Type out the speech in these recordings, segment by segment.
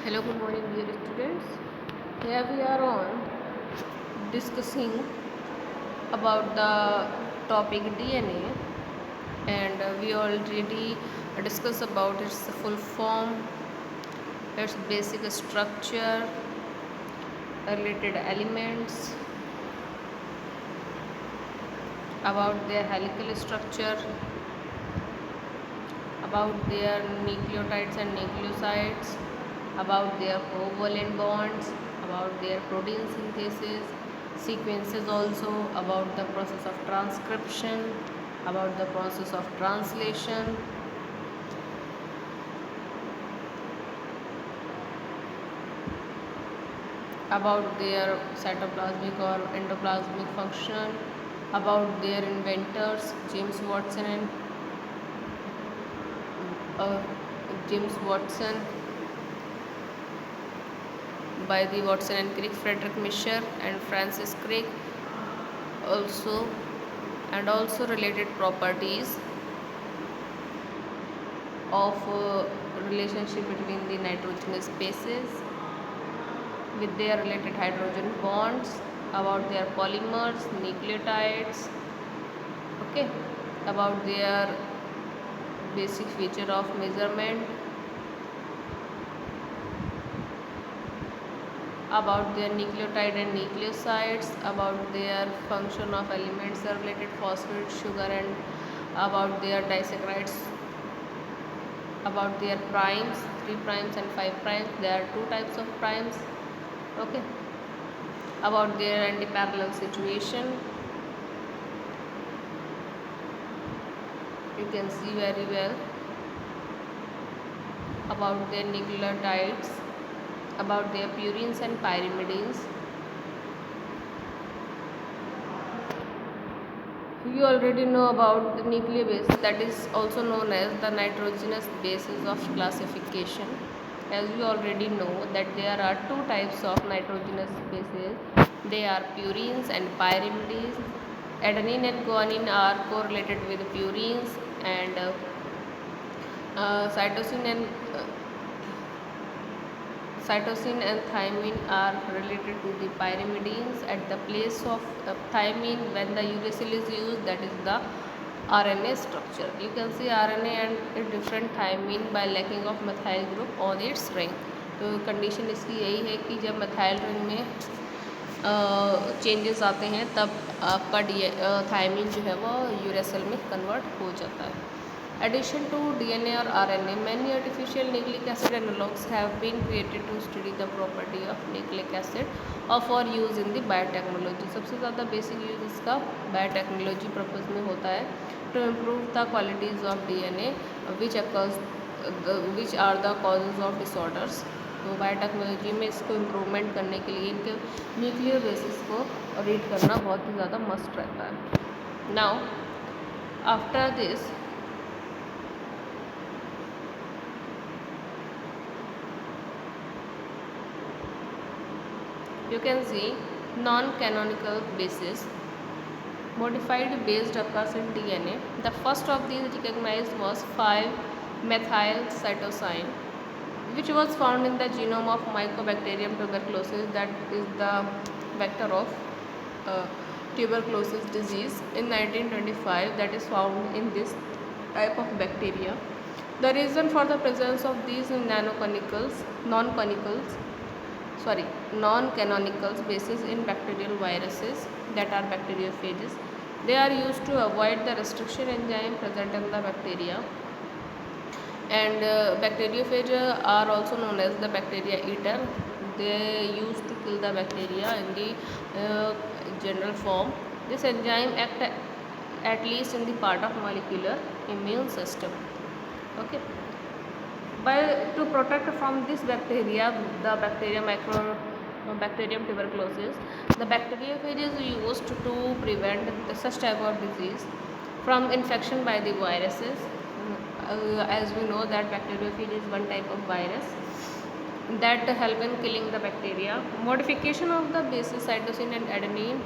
Hello, good morning, dear students. Here we are on discussing about the topic DNA, and we already discussed about its full form, its basic structure, related elements, about their helical structure, about their nucleotides and nucleosides, about their covalent bonds, about their protein synthesis, sequences also, about the process of transcription, about the process of translation, about their cytoplasmic or endoplasmic function, about their inventors, uh, James Watson, by the Watson and Crick, Frederick Misher and Francis Crick, also, and also related properties of relationship between the nitrogenous bases with their related hydrogen bonds, about their polymers, nucleotides, okay, about their basic feature of measurement, about their nucleotide and nucleosides, about their function of elements, the related phosphate, sugar, and about their disaccharides, about their primes, 3 primes and 5 primes. There are 2 types of primes, okay, about their antiparallel situation. You can see very well about their nucleotides, about their purines and pyrimidines. You already know about the nucleobase, that is also known as the nitrogenous basis of classification. As you already know that there are 2 types of nitrogenous bases. They are purines and pyrimidines. Adenine and guanine are correlated with purines, and cytosine and cytosine and thymine are related to the pyrimidines. At the place of thymine, when the uracil is used, that is the RNA structure. You can see RNA and a different thymine by lacking of methyl group on its ring. तो condition इसकी यही है कि जब methyl ring में changes आते हैं तब आपका थायमिन जो है वो यूरेसिल में कन्वर्ट हो जाता है. Addition to DNA or RNA, many artificial nucleic acid analogues have been created to study the property of nucleic acid or for use in the biotechnology. सबसे ज़्यादा बेसिक यूज इसका बायोटेक्नोलॉजी पर्पज़ में होता है to improve the qualities of DNA which are the causes of disorders. तो biotechnology में इसको improvement करने के लिए इनके न्यूक्लियर बेसिस को रीड करना बहुत ही ज़्यादा मस्ट रहता है. Now after this you can see non-canonical bases. Modified base occurs in DNA. The first of these recognized was 5-methyl cytosine, which was found in the genome of Mycobacterium tuberculosis, that is the vector of tuberculosis disease in 1925, that is found in this type of bacteria. The reason for the presence of these non-canonical bases in bacterial viruses, that are bacteriophages. They are used to avoid the restriction enzyme present in the bacteria, and bacteriophage are also known as the bacteria eater. They used to kill the bacteria in the general form. This enzyme act at least in the part of molecular immune system, okay. To protect from this bacteria, the Bacterium tuberculosis, the bacteriophage is used to prevent such type of disease from infection by the viruses. As we know that bacteriophage is one type of virus that help in killing the bacteria. Modification of the bases cytosine and adenine,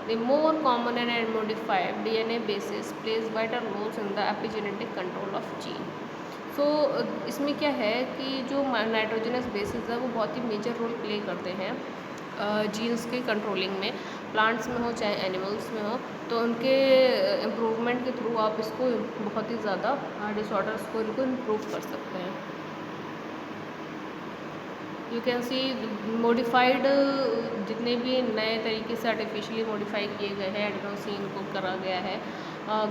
the more common and modified DNA bases, plays vital roles in the epigenetic control of gene. सो इसमें क्या है कि जो nitrogenous bases है वो बहुत ही major role play करते हैं जीन्स के कंट्रोलिंग में, प्लांट्स में हो चाहे एनिमल्स में हो। तो उनके इम्प्रूवमेंट के थ्रू आप इसको बहुत ही ज़्यादा डिसऑर्डर्स को इनको इम्प्रूव कर सकते हैं। यू कैन सी मॉडिफाइड जितने भी नए तरीके से आर्टिफिशियली मॉडिफाई किए गए हैं, एडेनोसिन को करा गया है,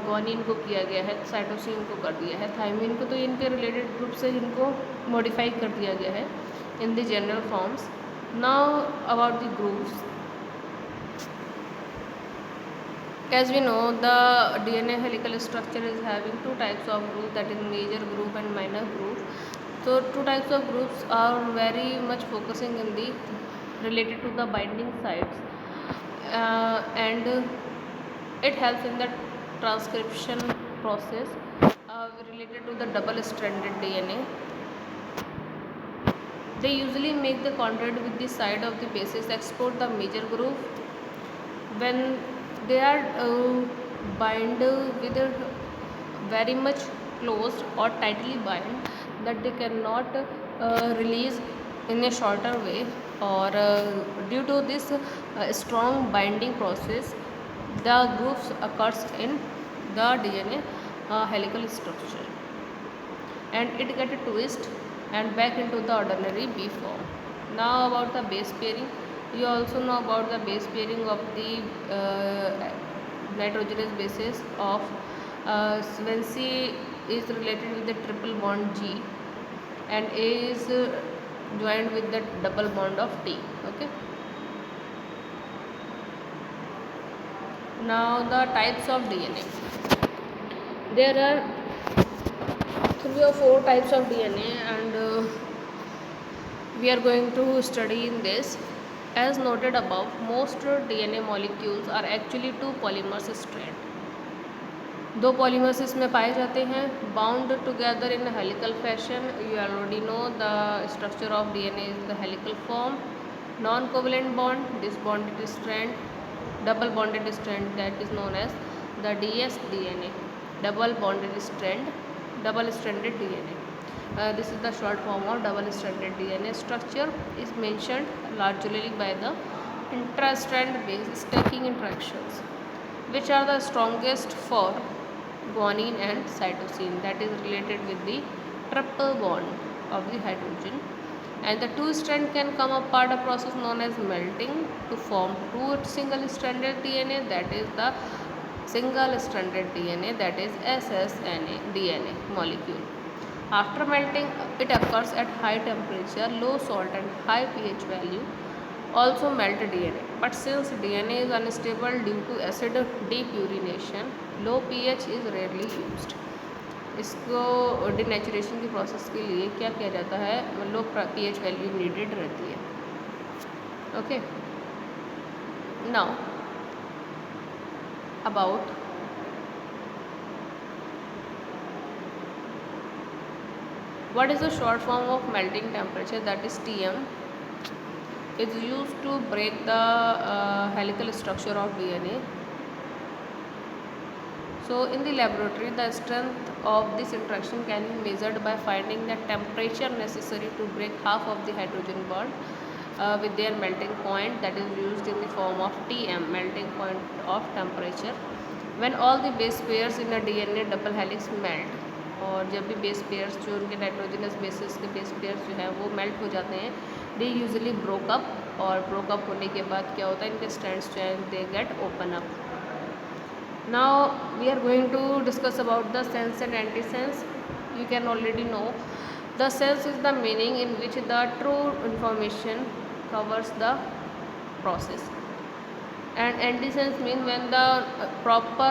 ग्वानिन को किया गया है, साइटोसिन को कर दिया है, थायमिन को तो इनके रिलेटेड ग्रुप से इनको मॉडिफाई कर दिया गया है in the general forms. Now about the groups, as we know the DNA helical structure is having two types of groups, that is major group and minor group. So two types of groups are very much focusing in the related to the binding sites, and it helps in the transcription process related to the double stranded DNA. They usually make the contact with the side of the bases export the major group when they are bind with a very much closed or tightly bind that they cannot release in a shorter way, or due to this strong binding process the grooves occurs in the DNA helical structure and it get a twist and back into the ordinary B form. Now about the base pairing, you also know about the base pairing of the nitrogenous bases of when C is related with the triple bond G and A is joined with the double bond of T. Okay. Now the types of DNA. There are 3 or 4 types of DNA and we are going to study in this. As noted above, most DNA molecules are actually two polymers strand. दो polymers इसमें पाए जाते हैं, bound together in helical fashion. You already know the structure of DNA is the helical form. Non covalent bond, disbonded strand, double bonded strand that is known as the dsDNA, double bonded strand, double stranded DNA. This is the short form of double stranded DNA. Structure is mentioned largely by the intra-strand base stacking interactions, which are the strongest for guanine and cytosine, that is related with the triple bond of the hydrogen. And the two strand can come apart, a process known as melting, to form two single stranded DNA, that is the single stranded DNA, that is ssNA DNA molecule. After melting, it occurs at high temperature, low salt and high pH value also melt DNA. But since DNA is unstable due to acid depurination, low pH is rarely used. इसको denaturation की process के लिए क्या किया जाता है, लो pH value needed रहती है. Okay. Now about what is the short form of melting temperature, that is Tm. It's used to break the helical structure of DNA. So in the laboratory the strength of this interaction can be measured by finding the temperature necessary to break half of the hydrogen bond with their melting point, that is used in the form of Tm, melting point of temperature. When all the base pairs in a DNA double helix melt, और जब भी base pairs जो उनके nitrogenous bases के base pairs जो हैं वो melt हो जाते हैं, दे यूजुअली ब्रोक अप, और ब्रोक अप होने के बाद क्या होता है, इनके स्ट्रैंड्स जो हैं they get open up. Now we are going to discuss about the sense and anti sense. You can already know the sense is the meaning in which the true information covers the process, and antisense means when the proper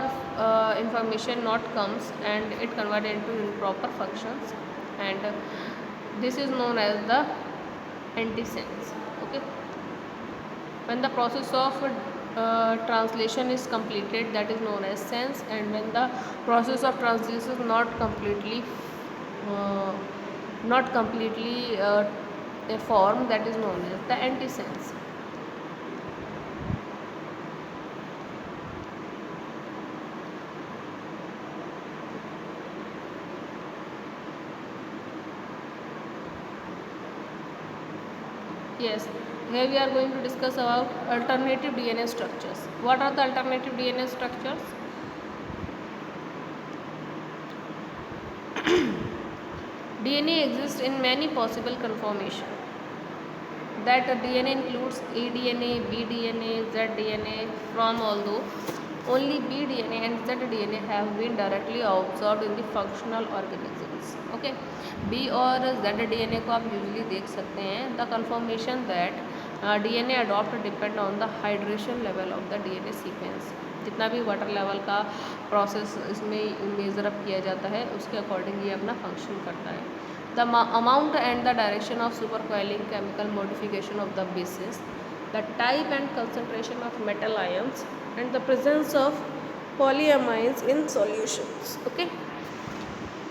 information not comes and it converted into improper functions, and this is known as the antisense. Okay. When the process of translation is completed, that is known as sense, and when the process of translation is not completely a form, that is known as the antisense. Yes, here we are going to discuss about alternative DNA structures. What are the alternative DNA structures? DNA exists in many possible conformations. That DNA includes eDNA, bDNA, zDNA. From although only bDNA and zDNA have been directly observed in the functional organisms. Okay, B और zDNA को आप usually देख सकते हैं. The conformation that DNA adopt depend on the hydration level of the DNA sequence. जितना भी water level का process इसमें मेजर अप किया जाता है उसके अकॉर्डिंग ये अपना फंक्शन करता है. The amount and the direction of supercoiling chemical modification of the bases, the type and concentration of metal ions, and the presence of polyamines in solutions. Okay,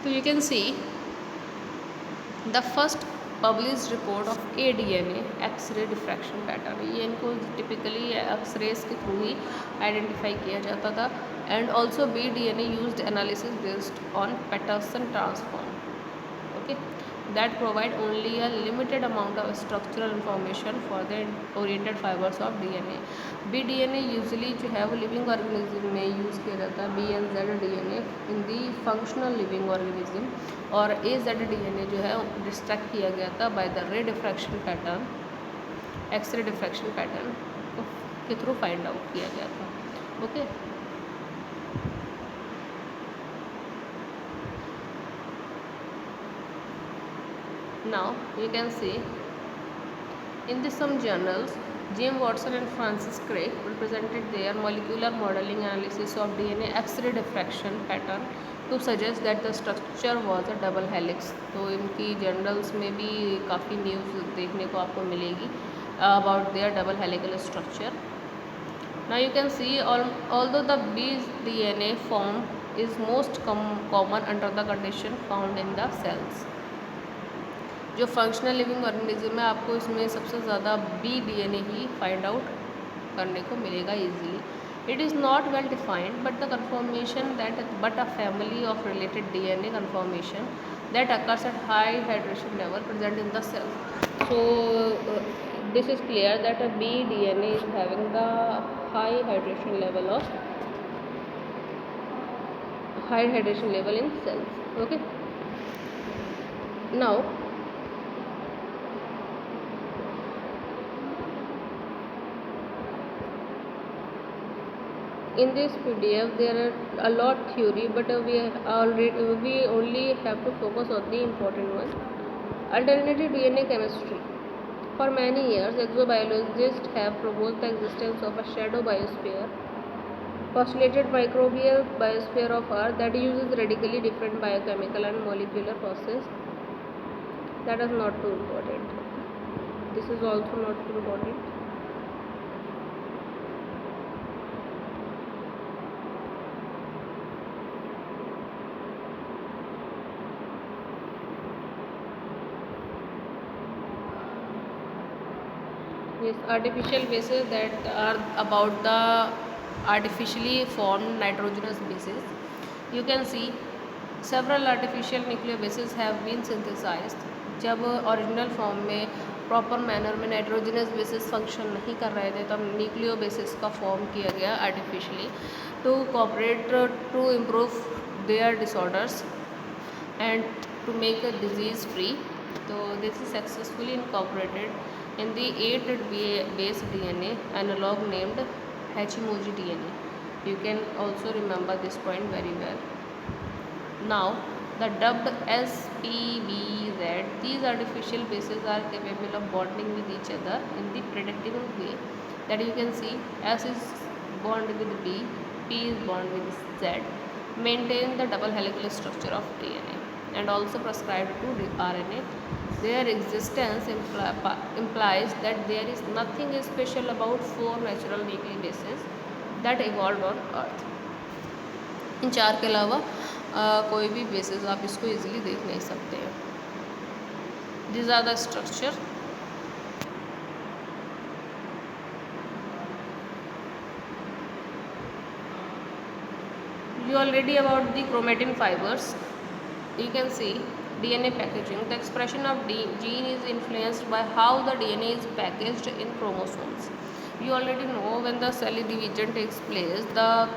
so you can see the first published report of ADNA X-ray diffraction pattern. ये इनको typically X-rays के through ही identify किया जाता था. And also bDNA used analysis based on Patterson transform. Okay, that provide only a limited amount of structural information for the oriented fibers of DNA. bDNA usually जो है वो living organism में use किया जाता है. B and Z DNA in the functional living organism, और AZDNA जो है डिस्ट्रैक्ट किया गया था by the ray diffraction pattern, X-ray diffraction pattern के थ्रू फाइंड आउट किया गया था. Okay, now you can see in the some journals James Watson and Francis Crick presented their molecular modeling analysis of DNA X-ray diffraction pattern to suggest that the structure was a double helix. तो इनकी journals में भी काफ़ी news देखने को आपको मिलेगी about their double helical structure. Now you can see although the base DNA form is most common under the condition found in the cells. जो फंक्शनल लिविंग ऑर्गेनिज्म है आपको इसमें सबसे ज़्यादा bDNA ही फाइंड आउट करने को मिलेगा easily. It is not well defined but the conformation that but a family of related DNA conformation that occurs at high hydration level present in the cell. So this is clear that a bDNA is having the high hydration level in cells. Okay, now in this PDF there are a lot theory, but we only have to focus on the important one. Alternative DNA chemistry. For many years, exobiologists have proposed the existence of a shadow biosphere, postulated microbial biosphere of Earth that uses radically different biochemical and molecular process. That is not too important. This is also not too important. Yes, artificial bases that are about the artificially formed nitrogenous bases. You can see several artificial nucleobases have been synthesized. जब original form में proper manner में nitrogenous bases function नहीं कर रहे थे तब nucleo basis का form किया गया artificially to cooperate to improve their disorders and to make a disease free. तो this is successfully incorporated in the 8 base DNA analog named Hachimoji DNA. You can also remember this point very well. Now the dubbed SPBZ, these artificial bases are capable of bonding with each other in the predictable way that you can see S is bond with B, P is bond with Z, maintain the double helical structure of DNA and also prescribed to RNA. Their existence implies that there is nothing special about 4 natural nucleobases that evolved on Earth. इन 4 के अलावा कोई भी basis आप इसको easily देख नहीं सकते हैं. These are the structure. You already about the chromatin fibers. You can see DNA packaging. The expression of gene is influenced by how the DNA is packaged in chromosomes. You already know when the cell division takes place, the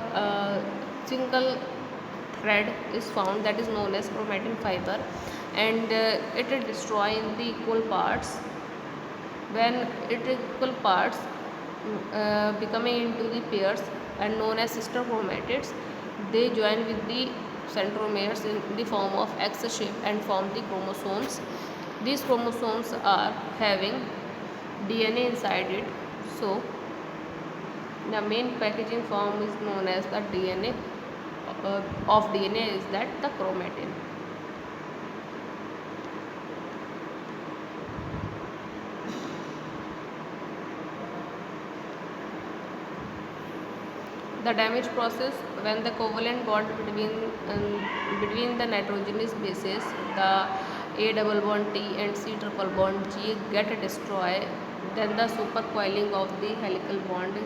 single thread is found that is known as chromatin fiber, and it is destroyed in the equal parts. When it is equal parts becoming into the pairs and known as sister chromatids, they join with the centromeres in the form of X shape and form the chromosomes. These chromosomes are having DNA inside it. So the main packaging form is known as the DNA of DNA is that the chromatin. The damage process, when the covalent bond between the nitrogenous bases, the A double bond T and C triple bond G get destroyed, then the supercoiling of the helical bond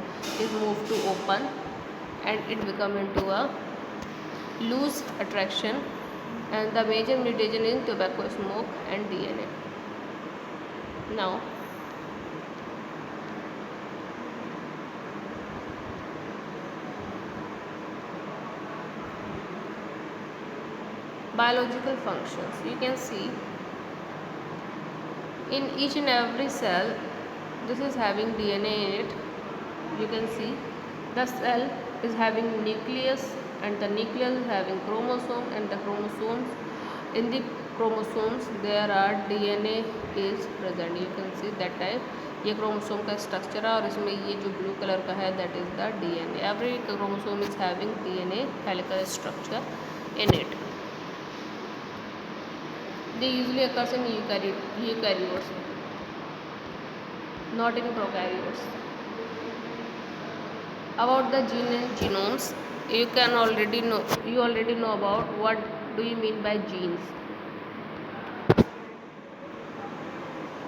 is moved to open and it become into a loose attraction, and the major mutation is tobacco smoke and DNA. Now biological functions, you can see in each and every cell this is having DNA in it. You can see the cell is having nucleus, and the nucleus is having chromosome, and the chromosomes, in the chromosomes there are DNA is present. You can see that type, ये chromosome का structure है और इसमें ये जो blue colour का है that is the DNA. Every chromosome is having DNA helical structure in it. They usually occurs in eukaryotes, not in prokaryotes. About the gene and genomes, you already know about what do you mean by genes.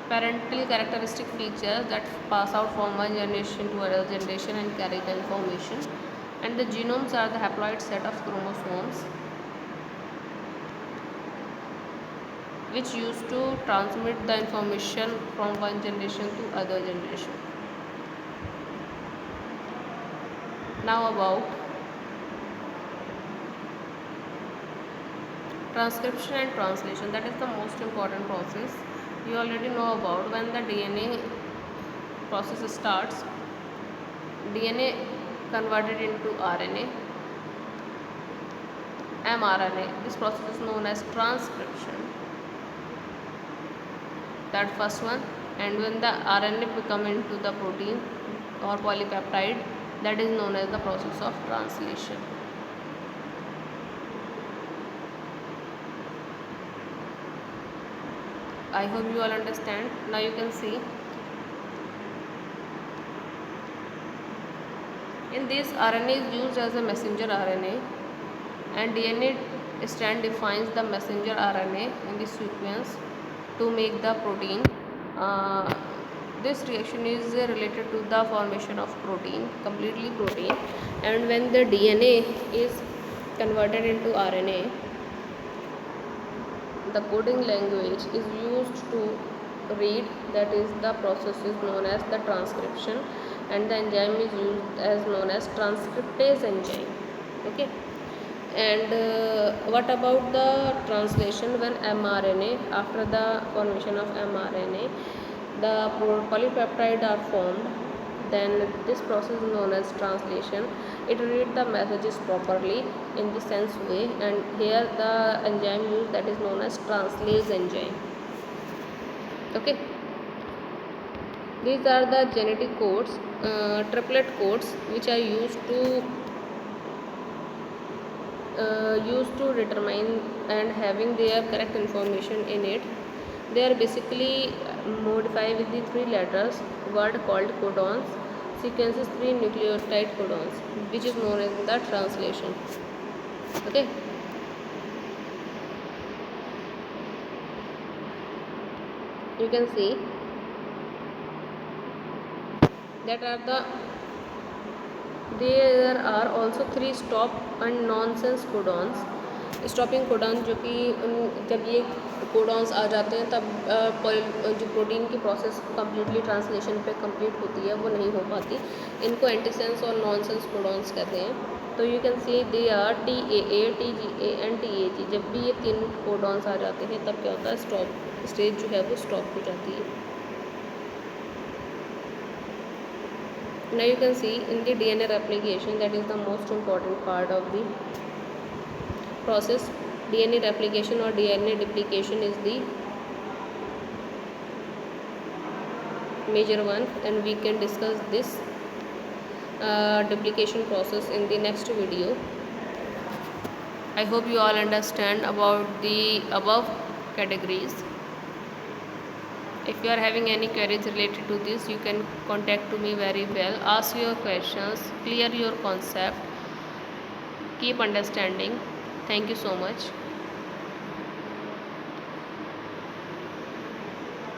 Parental characteristic features that pass out from one generation to another generation and carry the information. And the genomes are the haploid set of chromosomes which used to transmit the information from one generation to other generation. Now about transcription and translation, that is the most important process. You already know about when the DNA process starts, DNA converted into RNA, mRNA. This process is known as transcription. That first one. And when the RNA become into the protein or polypeptide, that is known as the process of translation. I hope you all understand. Now you can see in this RNA is used as a messenger RNA, and DNA strand defines the messenger RNA in the sequence to make the protein. This reaction is related to the formation of protein, completely protein. And when the DNA is converted into RNA, the coding language is used to read, that is the process is known as the transcription, and the enzyme is used as known as transcriptase enzyme. Okay. And what about the translation? When mRNA, after the formation of mRNA, the polypeptide are formed, then this process is known as translation. It reads the messages properly in the sense way, and here the enzyme used that is known as translase enzyme. Okay. These are the genetic codes, triplet codes, which are used to determine and having their correct information in it. They are basically modified with the 3 letters word called codons, sequences 3 nucleotide codons, which is known as the translation. Okay. You can see that there are also 3 stop and nonsense codons, stopping codon जो कि जब ये codons आ जाते हैं तब जो protein की process completely translation पे कंप्लीट होती है वो नहीं हो पाती। इनको एंटीसेंस और नॉनसेंस कोडॉन्स कहते हैं। तो you can see they are TAA, TGA and TAG। जब भी ये 3 कोडॉन्स आ जाते हैं तब क्या होता है, स्टॉप स्टेज जो है वो स्टॉप हो जाती है। Now you can see in the DNA replication, that is the most important part of the process. DNA replication or DNA duplication is the major one, and we can discuss this duplication process in the next video. I hope you all understand about the above categories. If you are having any queries related to this, you can contact to me very well. Ask your questions, clear your concept, keep understanding. Thank you so much.